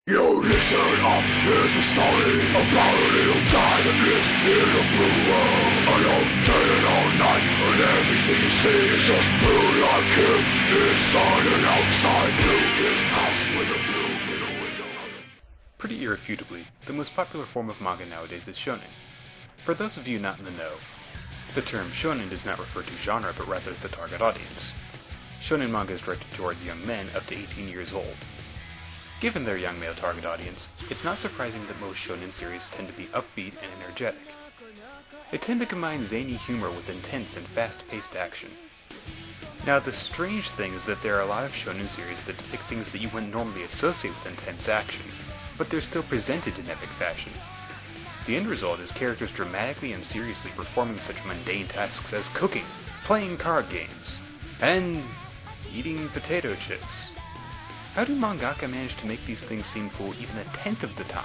Yo, listen up, here's a story about a little guy that lives in a blue world. Alone, day and all night, and everything you see is just blue like him. Inside and outside, blue his house with a blue middle window. Pretty irrefutably, the most popular form of manga nowadays is shonen. For those of you not in the know, the term shonen does not refer to genre but rather the target audience. Shonen manga is directed towards young men up to 18 years old. Given their young male target audience, it's not surprising that most shonen series tend to be upbeat and energetic. They tend to combine zany humor with intense and fast-paced action. Now, the strange thing is that there are a lot of shonen series that depict things that you wouldn't normally associate with intense action, but they're still presented in epic fashion. The end result is characters dramatically and seriously performing such mundane tasks as cooking, playing card games, and eating potato chips. How do mangaka manage to make these things seem cool even a tenth of the time?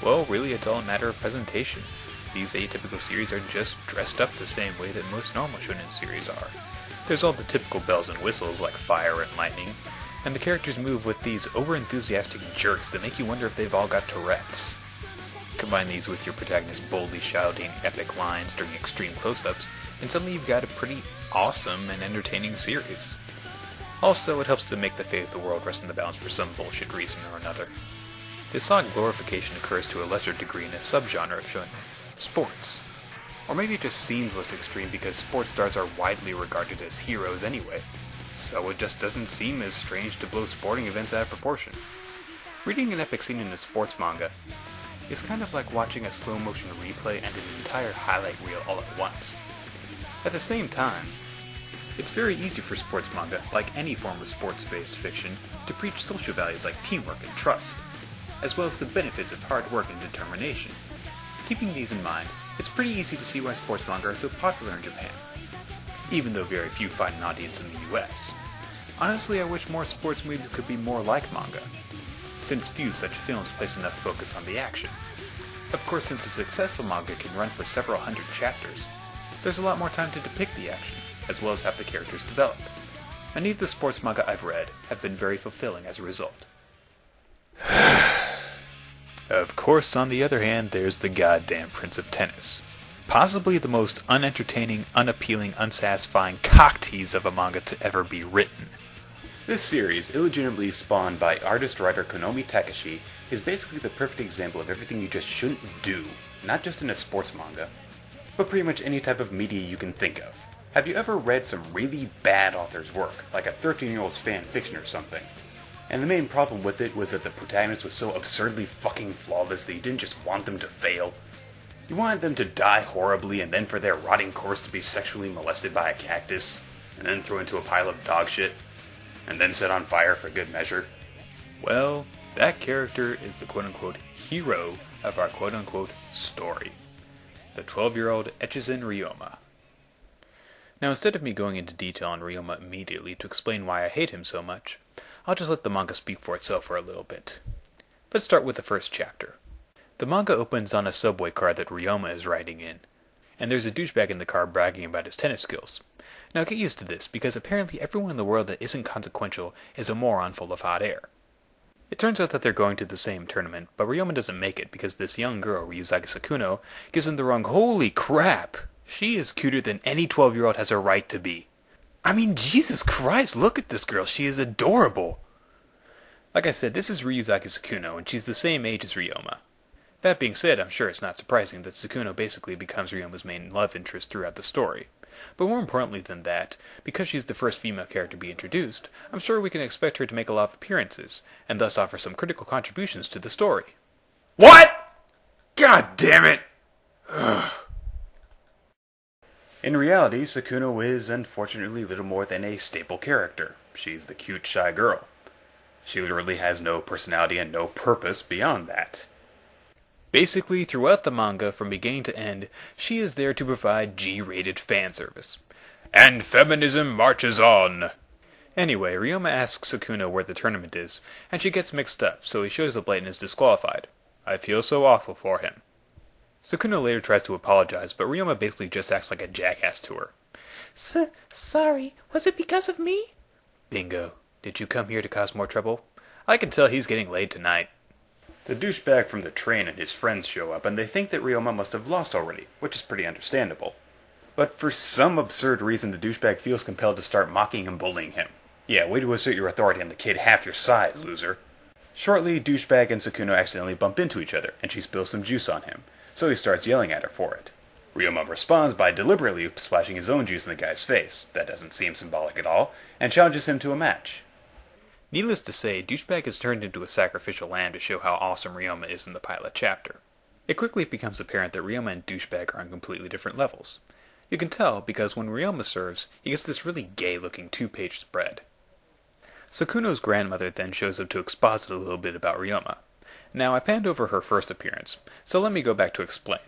Well, really it's all a matter of presentation. These atypical series are just dressed up the same way that most normal shonen series are. There's all the typical bells and whistles like fire and lightning, and the characters move with these over-enthusiastic jerks that make you wonder if they've all got Tourette's. Combine these with your protagonist boldly shouting epic lines during extreme close-ups, and suddenly you've got a pretty awesome and entertaining series. Also, it helps to make the fate of the world rest in the balance for some bullshit reason or another. This solid glorification occurs to a lesser degree in a subgenre of shonen, sports. Or maybe it just seems less extreme because sports stars are widely regarded as heroes anyway, so it just doesn't seem as strange to blow sporting events out of proportion. Reading an epic scene in a sports manga is kind of like watching a slow-motion replay and an entire highlight reel all at once. At the same time, it's very easy for sports manga, like any form of sports-based fiction, to preach social values like teamwork and trust, as well as the benefits of hard work and determination. Keeping these in mind, it's pretty easy to see why sports manga are so popular in Japan, even though very few find an audience in the US. Honestly, I wish more sports movies could be more like manga, since few such films place enough focus on the action. Of course, since a successful manga can run for several hundred chapters, there's a lot more time to depict the action, as well as have the characters develop. Many of the sports manga I've read have been very fulfilling as a result. Of course, on the other hand, there's the goddamn Prince of Tennis. Possibly the most unentertaining, unappealing, unsatisfying cocktease of a manga to ever be written. This series, illegitimately spawned by artist-writer Konomi Takeshi, is basically the perfect example of everything you just shouldn't do, not just in a sports manga, but pretty much any type of media you can think of. Have you ever read some really bad author's work, like a 13-year-old's fan fiction or something? And the main problem with it was that the protagonist was so absurdly fucking flawless that you didn't just want them to fail. You wanted them to die horribly and then for their rotting corpse to be sexually molested by a cactus, and then thrown into a pile of dog shit, and then set on fire for good measure. Well, that character is the quote-unquote hero of our quote-unquote story. The 12-year-old Echizen Ryoma. Now, instead of me going into detail on Ryoma immediately to explain why I hate him so much, I'll just let the manga speak for itself for a little bit. Let's start with the first chapter. The manga opens on a subway car that Ryoma is riding in, and there's a douchebag in the car bragging about his tennis skills. Now get used to this, because apparently everyone in the world that isn't consequential is a moron full of hot air. It turns out that they're going to the same tournament, but Ryoma doesn't make it because this young girl, Ryuzaki Sakuno, gives him the wrong holy crap! She is cuter than any 12-year-old has a right to be. I mean, Jesus Christ, look at this girl. She is adorable. Like I said, this is Ryuzaki Sakuno, and she's the same age as Ryoma. That being said, I'm sure it's not surprising that Sakuno basically becomes Ryoma's main love interest throughout the story. But more importantly than that, because she's the first female character to be introduced, I'm sure we can expect her to make a lot of appearances, and thus offer some critical contributions to the story. What?! God damn it! Ugh. In reality, Sakuno is, unfortunately, little more than a staple character. She's the cute, shy girl. She literally has no personality and no purpose beyond that. Basically, throughout the manga, from beginning to end, she is there to provide G-rated fan service. And feminism marches on! Anyway, Ryoma asks Sakuno where the tournament is, and she gets mixed up, so he shows up late and is disqualified. I feel so awful for him. Sakuno later tries to apologize, but Ryoma basically just acts like a jackass to her. Sorry, was it because of me? Bingo. Did you come here to cause more trouble? I can tell he's getting laid tonight. The douchebag from the train and his friends show up, and they think that Ryoma must have lost already, which is pretty understandable. But for some absurd reason, the douchebag feels compelled to start mocking and bullying him. Yeah, way to assert your authority on the kid half your size, loser. Shortly, douchebag and Sukuna accidentally bump into each other, and she spills some juice on him, so he starts yelling at her for it. Ryoma responds by deliberately splashing his own juice in the guy's face, that doesn't seem symbolic at all, and challenges him to a match. Needless to say, douchebag is turned into a sacrificial lamb to show how awesome Ryoma is in the pilot chapter. It quickly becomes apparent that Ryoma and douchebag are on completely different levels. You can tell because when Ryoma serves, he gets this really gay-looking 2-page spread. Sukuno's grandmother then shows up to exposit a little bit about Ryoma. Now, I panned over her first appearance, so let me go back to explain.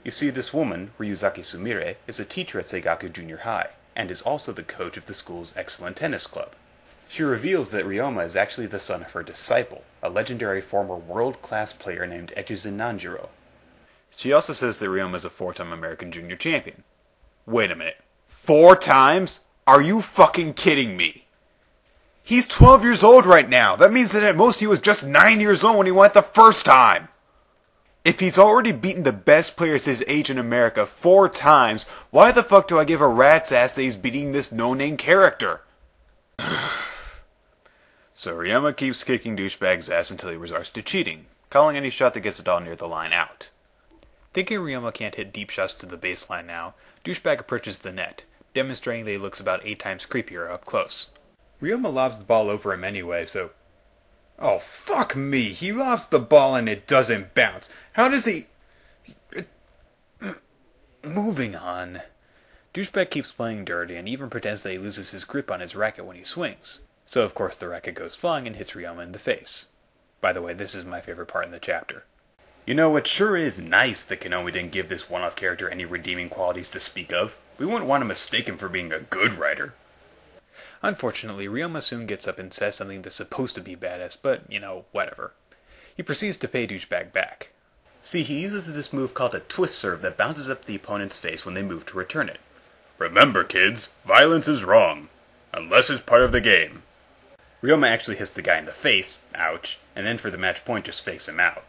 You see, this woman, Ryuzaki Sumire, is a teacher at Seigaku Junior High, and is also the coach of the school's excellent tennis club. She reveals that Ryoma is actually the son of her disciple, a legendary former world-class player named Echizen Nanjiro. She also says that Ryoma is a 4-time American junior champion. Wait a minute. 4 times? Are you fucking kidding me? He's 12 years old right now. That means that at most he was just 9 years old when he went the first time. If he's already beaten the best players his age in America 4 times, why the fuck do I give a rat's ass that he's beating this no-name character? So Ryoma keeps kicking douchebag's ass until he resorts to cheating, calling any shot that gets it all near the line out. Thinking Ryoma can't hit deep shots to the baseline now, douchebag approaches the net, demonstrating that he looks about 8 times creepier up close. Ryoma lobs the ball over him anyway, so... Oh, fuck me! He lobs the ball and it doesn't bounce. How does he... Moving on. Douchebag keeps playing dirty and even pretends that he loses his grip on his racket when he swings. So of course the racket goes flying and hits Ryoma in the face. By the way, this is my favorite part in the chapter. You know, it sure is nice that Konomi didn't give this one-off character any redeeming qualities to speak of. We wouldn't want to mistake him for being a good writer. Unfortunately, Ryoma soon gets up and says something that's supposed to be badass, but, you know, whatever. He proceeds to pay douchebag back. See, he uses this move called a twist serve that bounces up the opponent's face when they move to return it. Remember, kids, violence is wrong, unless it's part of the game. Ryoma actually hits the guy in the face, ouch, and then for the match point just fakes him out.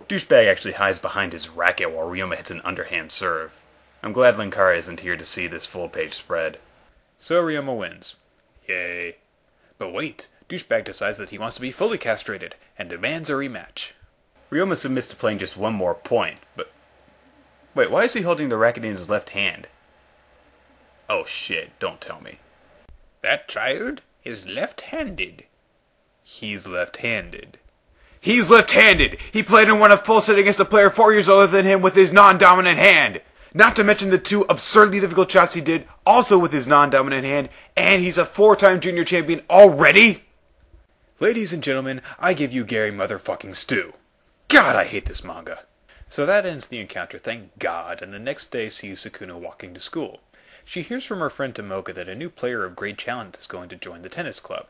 Douchebag actually hides behind his racket while Ryoma hits an underhand serve. I'm glad Linkara isn't here to see this full-page spread. So Ryoma wins. Yay. But wait, douchebag decides that he wants to be fully castrated, and demands a rematch. Ryoma submits to playing just one more point, but... Wait, why is he holding the racket in his left hand? Oh shit, don't tell me. That child is left-handed. He's left-handed. He's left-handed! He played and won a full set against a player 4 years older than him with his non-dominant hand! Not to mention the 2 absurdly difficult shots he did, also with his non-dominant hand, and he's a 4-time junior champion already? Ladies and gentlemen, I give you Gary motherfucking Stu. God, I hate this manga. So that ends the encounter, thank God, and the next day sees Sukuna walking to school. She hears from her friend Tomoka that a new player of great talent is going to join the tennis club.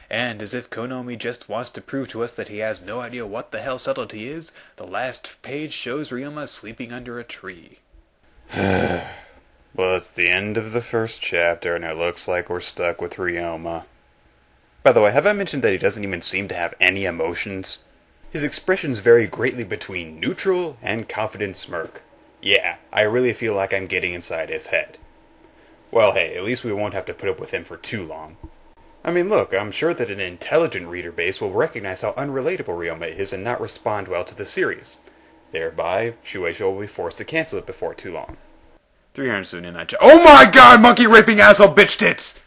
And as if Konomi just wants to prove to us that he has no idea what the hell subtlety is, the last page shows Ryoma sleeping under a tree. Well, it's the end of the first chapter, and it looks like we're stuck with Ryoma. By the way, have I mentioned that he doesn't even seem to have any emotions? His expressions vary greatly between neutral and confident smirk. Yeah, I really feel like I'm getting inside his head. Well, hey, at least we won't have to put up with him for too long. I mean, look, I'm sure that an intelligent reader base will recognize how unrelatable Ryoma is and not respond well to the series. Thereby, Shueisha will be forced to cancel it before too long. 379 Oh my god, monkey raping asshole bitch tits!